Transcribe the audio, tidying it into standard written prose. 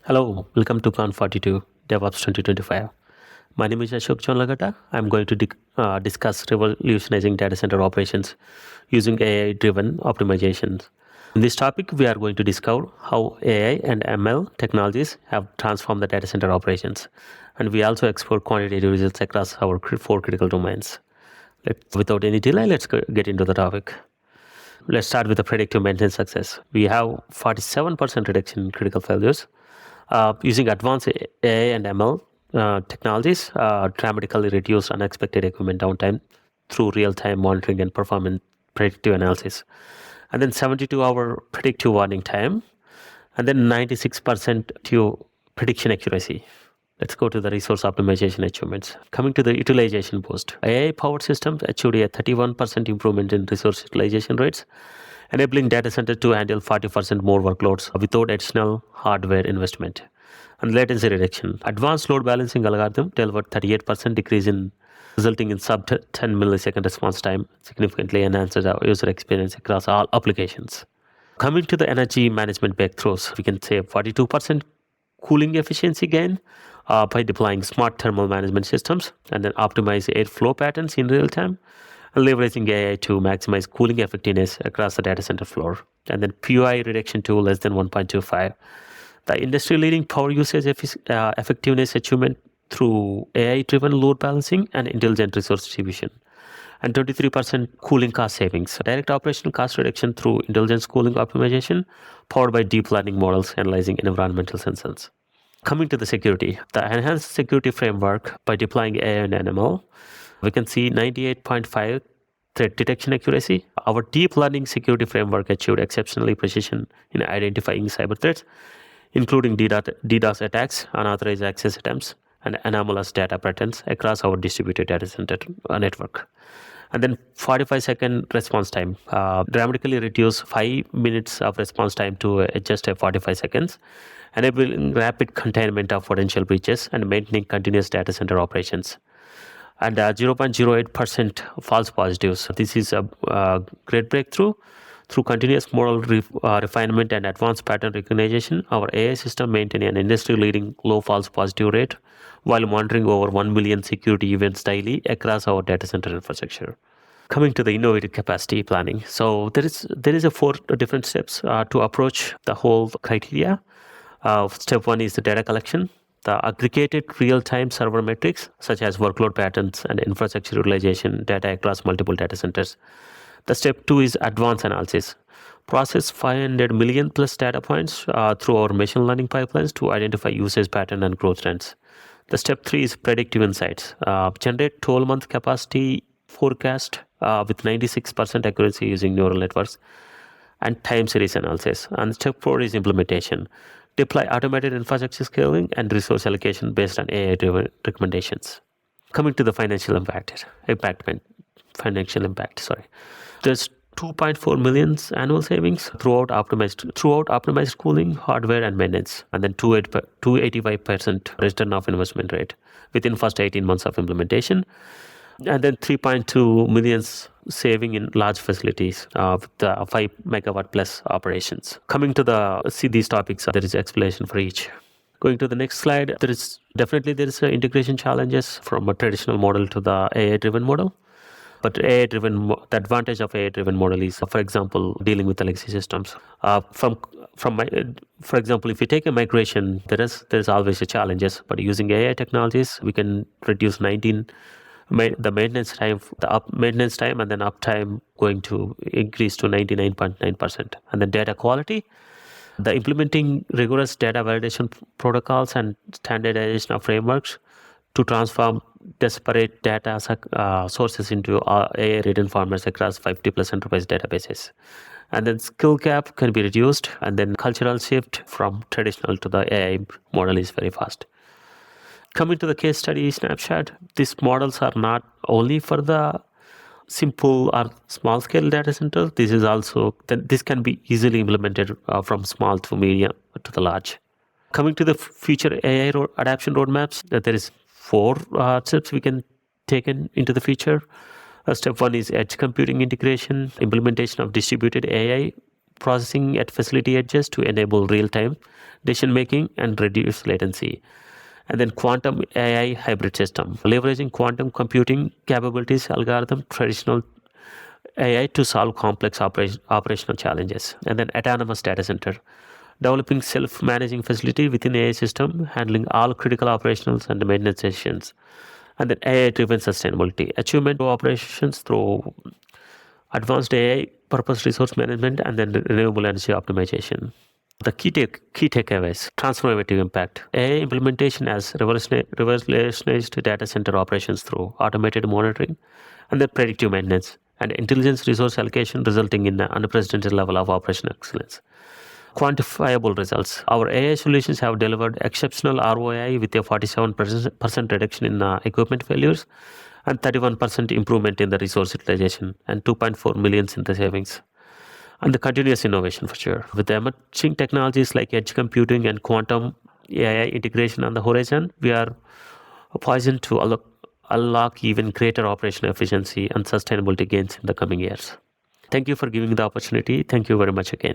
Hello, welcome to Conf42 DevOps 2025. My name is Ashok Jonnalagadda. I'm going to discuss revolutionizing data center operations using AI-driven optimizations. In this topic, we are going to discover how AI and ML technologies have transformed the data center operations, and we also explore quantitative results across our four critical domains. Without any delay, let's get into the topic. Let's start with the predictive maintenance success. We have 47% reduction in critical failures. Using advanced AI and ML technologies, dramatically reduce unexpected equipment downtime through real-time monitoring and performance predictive analysis. And then 72-hour predictive warning time, and then 96% to prediction accuracy. Let's go to the resource optimization achievements. Coming to the utilization boost, AI-powered systems achieved a 31% improvement in resource utilization rates, enabling data centers to handle 40% more workloads without additional hardware investment. And latency reduction. Advanced load balancing algorithm delivered 38% decrease in resulting in sub 10 millisecond response time, significantly enhances our user experience across all applications. Coming to the energy management breakthroughs, we can say 42% cooling efficiency gain by deploying smart thermal management systems and then optimize airflow patterns in real time and leveraging AI to maximize cooling effectiveness across the data center floor. And then PUI reduction to less than 1.25. The industry-leading power usage effectiveness achievement through AI-driven load balancing and intelligent resource distribution. And 23% cooling cost savings. Direct operational cost reduction through intelligence cooling optimization powered by deep learning models analyzing environmental sensors. Coming to the security, the enhanced security framework by deploying AI and ML, we can see 98.5 threat detection accuracy. Our deep learning security framework achieved exceptionally precision in identifying cyber threats, including DDoS attacks, unauthorized access attempts, and anomalous data patterns across our distributed data center network. And then 45-second response time, dramatically reduce 5 minutes of response time to just 45 seconds, enabling rapid containment of potential breaches and maintaining continuous data center operations. And 0.08% false positives. This is a great breakthrough. Through continuous model refinement and advanced pattern recognition, our AI system maintains an industry-leading low false positive rate while monitoring over 1 million security events daily across our data center infrastructure. Coming to the innovative capacity planning. So there is a 4 different steps to approach the whole criteria. Step 1 is the data collection. The aggregated real-time server metrics such as workload patterns and infrastructure utilization data across multiple data centers. The step 2 is advanced analysis. Process 500 million plus data points through our machine learning pipelines to identify usage pattern and growth trends. The step 3 is predictive insights. Generate 12-month capacity forecast with 96% accuracy using neural networks and time series analysis. And step 4 is implementation. Deploy automated infrastructure scaling and resource allocation based on AI-driven recommendations. Coming to the financial impact. There's 2.4 million annual savings throughout optimized cooling, hardware, and maintenance, and then 285% return of investment rate within first 18 months of implementation, and then 3.2 million saving in large facilities with 5 megawatt plus operations. Coming to these topics, there is explanation for each. Going to the next slide, there is integration challenges from a traditional model to the AI-driven model. But the advantage of AI-driven model is, for example, dealing with the legacy systems. For example, if you take a migration, there's always a challenges. But using AI technologies, we can reduce the maintenance time, and then uptime going to increase to 99.9%. And then data quality, the implementing rigorous data validation protocols and standardization of frameworks to transform disparate data sources into AI-written formats across 50 plus enterprise databases. And then skill gap can be reduced, and then cultural shift from traditional to the AI model is very fast. Coming to the case study snapshot, these models are not only for the simple or small scale data centers. This can be easily implemented from small to medium to the large. Coming to the future AI adoption roadmaps, there is 4 steps we can take into the future. Step 1 is edge computing integration, implementation of distributed AI processing at facility edges to enable real-time decision making and reduce latency. And then quantum AI hybrid system, leveraging quantum computing capabilities, algorithm, traditional AI to solve complex operational challenges. And then autonomous data center, developing self-managing facility within AI system, handling all critical operations and maintenance decisions. And then AI-driven sustainability, achievement of operations through advanced AI, purpose resource management, and then renewable energy optimization. The key takeaways: transformative impact. AI implementation has revolutionized data center operations through automated monitoring and then predictive maintenance and intelligence resource allocation, resulting in an unprecedented level of operational excellence. Quantifiable results. Our AI solutions have delivered exceptional ROI with a 47% reduction in equipment failures and 31% improvement in the resource utilization and 2.4 million in the savings. And the continuous innovation for sure. With the emerging technologies like edge computing and quantum AI integration on the horizon, we are poised to unlock even greater operational efficiency and sustainability gains in the coming years. Thank you for giving the opportunity. Thank you very much again.